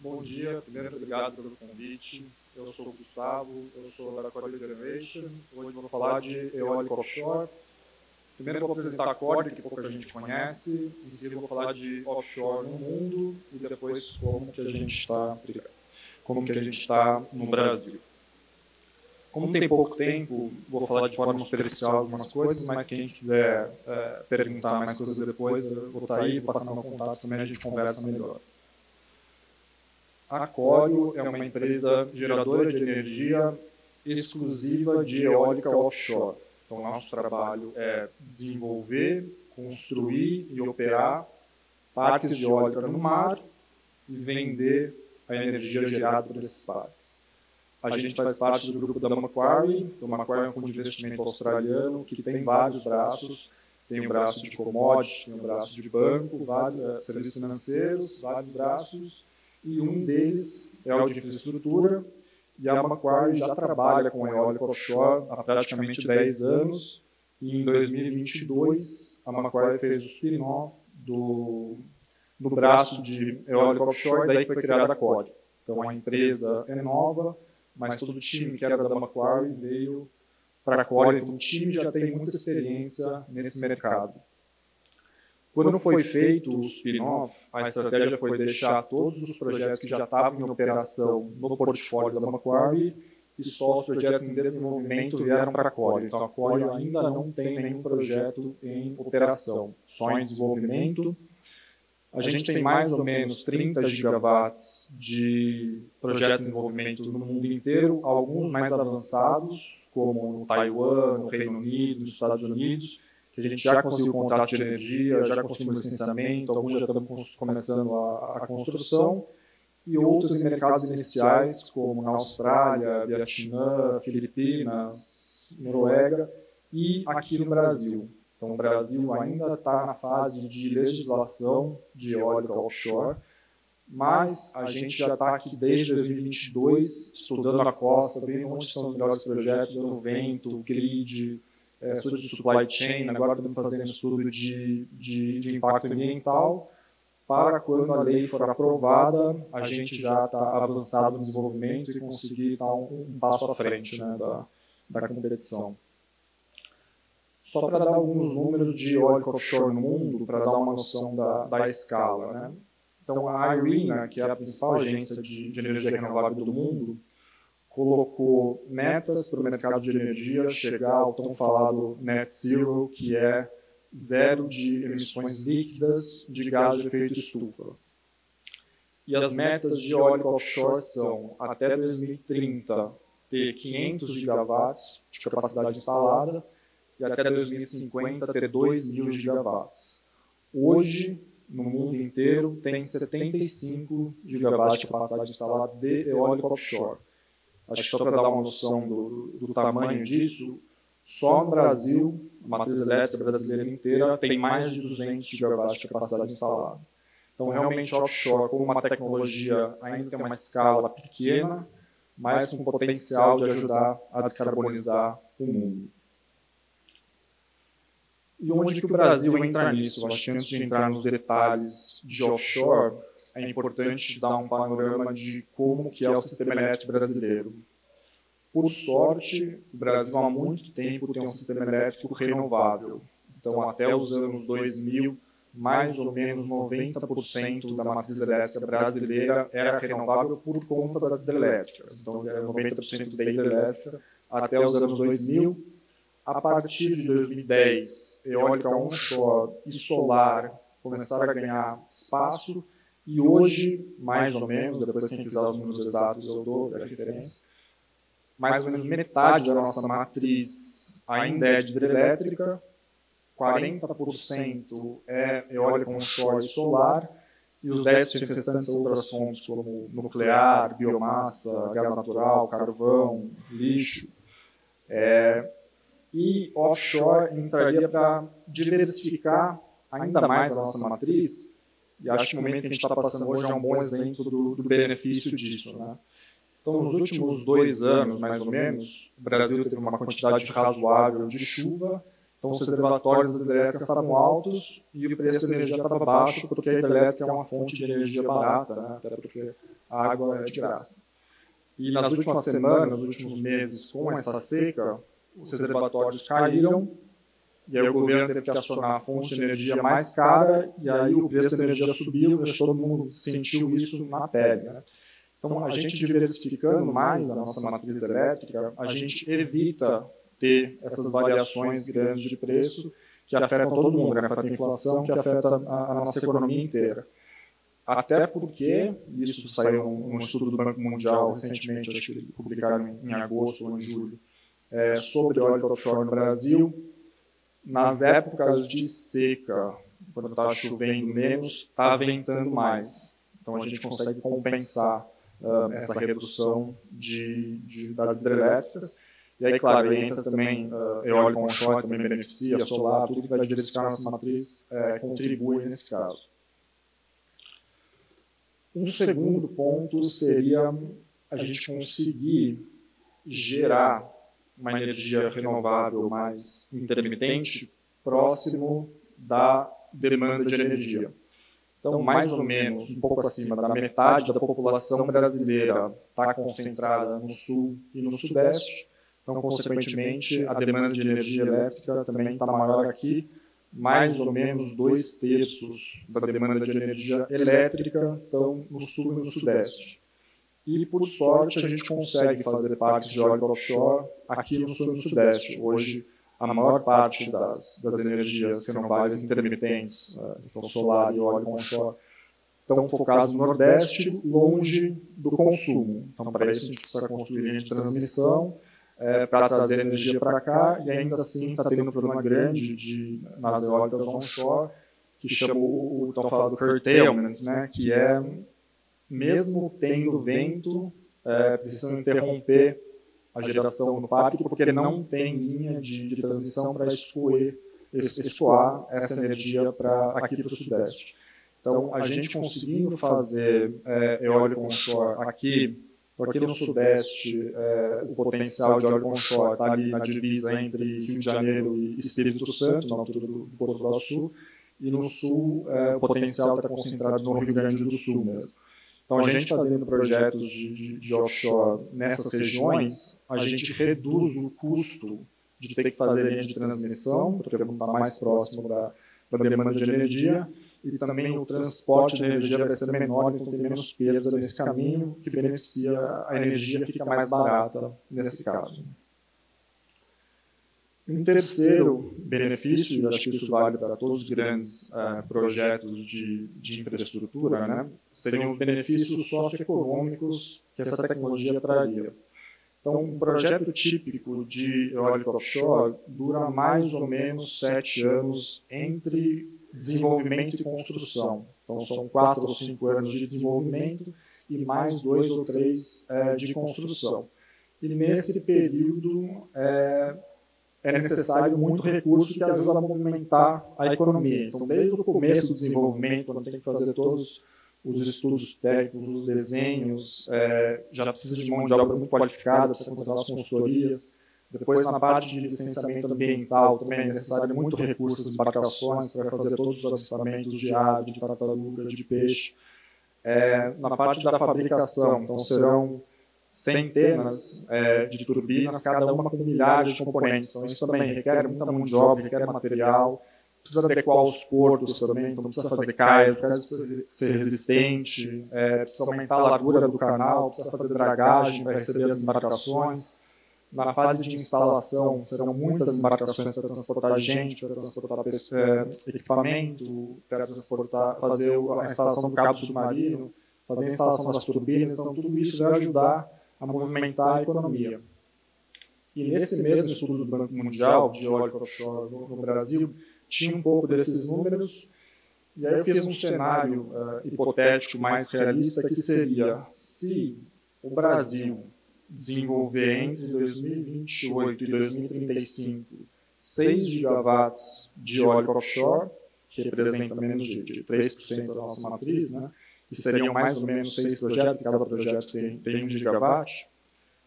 Bom dia, primeiro obrigado pelo convite. Eu sou o Gustavo, eu sou da Core Generation. Hoje vou falar de eólica offshore. Primeiro vou apresentar a Core, que pouca gente conhece. Em seguida vou falar de offshore no mundo e depois como que a gente está no Brasil. Como tem pouco tempo, vou falar de forma superficial algumas coisas, mas quem quiser perguntar mais coisas depois, eu vou estar aí, vou passar meu contato também, a gente conversa melhor. A Corio é uma empresa geradora de energia exclusiva de eólica offshore. Então, nosso trabalho é desenvolver, construir e operar parques de eólica no mar e vender a energia gerada por esses parques. A gente faz parte do grupo da Macquarie. Então, a Macquarie é um fundo de investimento australiano que tem vários braços. Tem o braço de commodity, tem o braço de banco, vários serviços financeiros, vários braços. E um deles é o de infraestrutura. E a Macquarie já trabalha com eólica offshore há praticamente 10 anos. E em 2022, a Macquarie fez o spin-off do braço de eólica offshore, daí foi criada a Core. Então, a empresa é nova, mas todo o time que era da Macquarie veio para a Core, então o time já tem muita experiência nesse mercado. Quando foi feito o spin-off, a estratégia foi deixar todos os projetos que já estavam em operação no portfólio da Macquarie e só os projetos em desenvolvimento vieram para a Core. Então a Core ainda não tem nenhum projeto em operação, só em desenvolvimento. A gente tem mais ou menos 30 gigawatts de projetos de desenvolvimento no mundo inteiro, alguns mais avançados, como no Taiwan, no Reino Unido, nos Estados Unidos, que a gente já conseguiu contrato de energia, já conseguimos licenciamento, alguns já estamos começando a construção, e outros em mercados iniciais, como na Austrália, Vietnã, Filipinas, Noruega, e aqui no Brasil. Então, o Brasil ainda está na fase de legislação de eólica offshore, mas a gente já está aqui desde 2022, estudando a costa, vendo onde são os melhores projetos, dando vento, grid, estudo de supply chain, agora estamos fazendo estudo de impacto ambiental, para quando a lei for aprovada, a gente já está avançado no desenvolvimento e conseguir dar um passo à frente, né, da competição. Só para dar alguns números de eólica offshore no mundo, para dar uma noção da escala, né? Então, a IRENA, que é a principal agência de energia renovável do mundo, colocou metas para o mercado de energia chegar ao tão falado net zero, que é zero de emissões líquidas de gás de efeito estufa. E as metas de eólica offshore são, até 2030, ter 500 gigawatts de capacidade instalada, e até 2050 ter 2.000 gigawatts. Hoje, no mundo inteiro, tem 75 gigawatts de capacidade instalada de eólica offshore. Acho que só para dar uma noção do tamanho disso, só no Brasil, a matriz elétrica brasileira inteira tem mais de 200 gigawatts de capacidade instalada. Então, realmente, offshore, como uma tecnologia, ainda tem uma escala pequena, mas com potencial de ajudar a descarbonizar o mundo. E onde que o Brasil entra nisso? Acho que antes de entrar nos detalhes de offshore, é importante dar um panorama de como que é o sistema elétrico brasileiro. Por sorte, o Brasil há muito tempo tem um sistema elétrico renovável. Então, até os anos 2000, mais ou menos 90% da matriz elétrica brasileira era renovável por conta das hidrelétricas. Então, era 90% da hidrelétrica até os anos 2000. A partir de 2010, eólica onshore e solar começaram a ganhar espaço e hoje, mais ou menos, depois quem quiser os números exatos eu dou a referência, mais ou menos metade da nossa matriz ainda é de hidrelétrica, 40% é eólica onshore e solar e os 10% restantes são outras fontes como nuclear, biomassa, gás natural, carvão, lixo. E offshore entraria para diversificar ainda mais a nossa matriz, e acho que o momento que a gente está passando hoje é um bom exemplo do benefício disso, né? Então, nos últimos 2 anos, mais ou menos, o Brasil teve uma quantidade razoável de chuva, Então, os reservatórios das hidrelétricas estavam altos e o preço da energia estava baixo, porque a hidrelétrica é uma fonte de energia barata, né? Até porque a água é de graça. E nas últimas semanas, nos últimos meses, com essa seca, os reservatórios caíram, e aí o governo teve que acionar a fonte de energia mais cara, e aí o preço da energia subiu, e todo mundo sentiu isso na pele, né? Então, a gente diversificando mais a nossa matriz elétrica, a gente evita ter essas variações grandes de preço que afetam todo mundo, né? Afeta a inflação, que afeta a nossa economia inteira. Até porque, isso saiu num estudo do Banco Mundial recentemente, acho que publicaram em agosto ou em julho, sobre eólica offshore no Brasil, nas épocas de seca, quando está chovendo menos, está ventando mais. Então, a gente consegue compensar essa redução das hidrelétricas. E aí, claro, entra também eólica onshore, também beneficia, solar, tudo que vai diversificar a nossa matriz contribui nesse caso. Um segundo ponto seria a gente conseguir gerar uma energia renovável mais intermitente próximo da demanda de energia. Então, mais ou menos, um pouco acima da metade da população brasileira está concentrada no sul e no sudeste. Então, consequentemente, a demanda de energia elétrica também está maior aqui. Mais ou menos 2/3 da demanda de energia elétrica estão no sul e no sudeste. E, por sorte, a gente consegue fazer parques de eólica offshore aqui no sul e no sudeste. Hoje, a maior parte das energias renováveis intermitentes, então solar e eólica onshore, estão focados no nordeste, longe do consumo. Então, para isso, a gente precisa construir linha de transmissão, para trazer energia para cá, e ainda assim está tendo um problema grande nas eólicas onshore, que chama o tal falado curtailment, né, que é, mesmo tendo vento, precisam interromper a geração no parque, porque não tem linha de transmissão para escoar essa energia aqui para o sudeste. Então, a gente conseguindo fazer eólica onshore aqui, porque no sudeste o potencial de eólica onshore está ali na divisa entre Rio de Janeiro e Espírito Santo, na altura do Porto do Sul, e no sul o potencial está concentrado no Rio Grande do Sul mesmo. Então, a gente fazendo projetos de offshore nessas regiões, a gente reduz o custo de ter que fazer linha de transmissão, porque não está mais próximo da demanda de energia, e também o transporte de energia vai ser menor, então tem menos perda nesse caminho, que beneficia a energia, fica mais barata nesse caso. Um terceiro benefício, e acho que isso vale para todos os grandes projetos de infraestrutura, né, seriam os benefícios socioeconômicos que essa tecnologia traria. Então, um projeto típico de eólica offshore dura mais ou menos 7 anos entre desenvolvimento e construção. Então, são 4 ou 5 anos de desenvolvimento e mais 2 ou 3 de construção. E nesse período é necessário muito recurso que ajuda a movimentar a economia. Então, desde o começo do desenvolvimento, quando tem que fazer todos os estudos técnicos, os desenhos, já precisa de mão de obra muito qualificada, precisa contratar as consultorias. Depois, na parte de licenciamento ambiental, também é necessário muito recurso das embarcações para fazer todos os avistamentos de ave, de tartaruga, de peixe. Na parte da fabricação, então serão centenas de turbinas, cada uma com milhares de componentes. Então, isso também requer muita mão de obra, requer material, precisa adequar os portos também, então precisa fazer cais, precisa ser resistente, precisa aumentar a largura do canal, precisa fazer dragagem para receber as embarcações. Na fase de instalação, serão muitas embarcações para transportar gente, para transportar equipamento, para fazer a instalação do cabo submarino, fazer a instalação das turbinas. Então, tudo isso vai ajudar a movimentar a economia. E nesse mesmo estudo do Banco Mundial de eólica offshore no Brasil, tinha um pouco desses números, e aí eu fiz um cenário hipotético mais realista, que seria, se o Brasil desenvolver entre 2028 e 2035 6 gigawatts de eólica offshore, que representa menos de 3% da nossa matriz, né? Que seriam mais ou menos 6 projetos, cada projeto tem 1 gigawatt,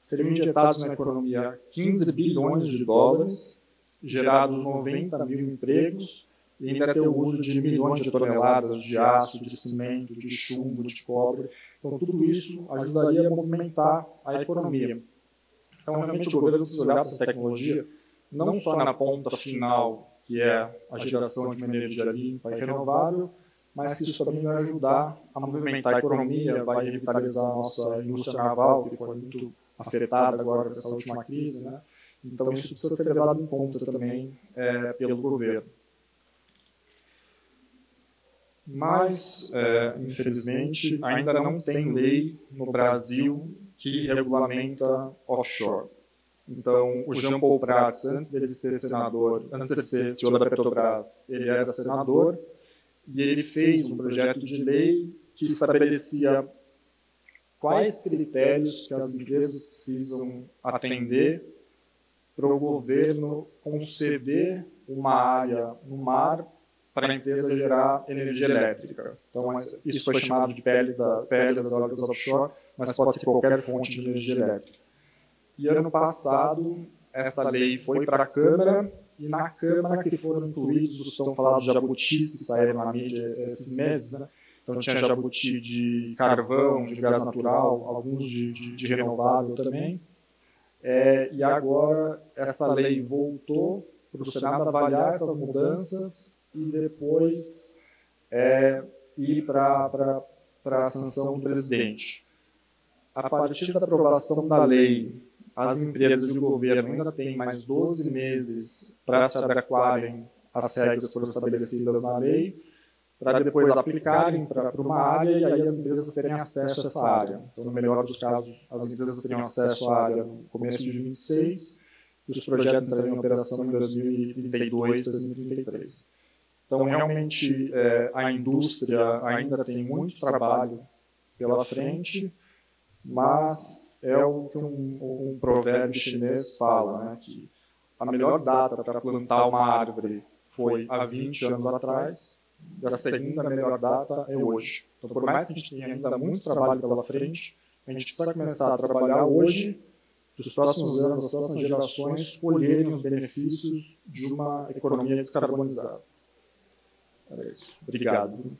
seriam injetados na economia 15 bilhões de dólares, gerados 90 mil empregos e ainda ter o uso de milhões de toneladas de aço, de cimento, de chumbo, de cobre. Então, tudo isso ajudaria a movimentar a economia. Então, realmente, o governo precisa olhar para essa tecnologia não só na ponta final, que é a geração de uma energia limpa e renovável, mas que isso também vai ajudar a movimentar a economia, vai revitalizar a nossa indústria naval, que foi muito afetada agora por essa última crise, né? Então, isso precisa ser levado em conta também pelo governo. Mas, infelizmente, ainda não tem lei no Brasil que regulamenta offshore. Então, o Jean Paul Prats, antes dele ser senador, antes de ser CEO da Petrobras, ele era senador e ele fez um projeto de lei que estabelecia quais critérios que as empresas precisam atender para o governo conceder uma área no mar para a empresa gerar energia elétrica. Então, isso foi chamado de PL das eólicas offshore, mas pode ser qualquer fonte de energia elétrica. E ano passado, essa lei foi para a Câmara, e na Câmara que foram incluídos os tão falados jabutis que saíram na mídia esses meses, né? Então tinha jabuti de carvão, de gás natural, alguns de renovável também. E agora essa lei voltou para o Senado avaliar essas mudanças e depois ir para a sanção do presidente. A partir da aprovação da lei, as empresas e o governo ainda têm mais 12 meses para se adequarem às regras que foram estabelecidas na lei, para depois aplicarem para uma área e aí as empresas terem acesso a essa área. Então, no melhor dos casos, as empresas teriam acesso à área no começo de 2026 e os projetos entrariam em operação em 2032, 2033. Então, realmente, a indústria ainda tem muito trabalho pela frente, mas é o que um provérbio chinês fala, né, que a melhor data para plantar uma árvore foi há 20 anos atrás, e a segunda melhor data é hoje. Então, por mais que a gente tenha ainda muito trabalho pela frente, a gente precisa começar a trabalhar hoje, para os próximos anos, as próximas gerações, colherem os benefícios de uma economia descarbonizada. Era isso. Obrigado.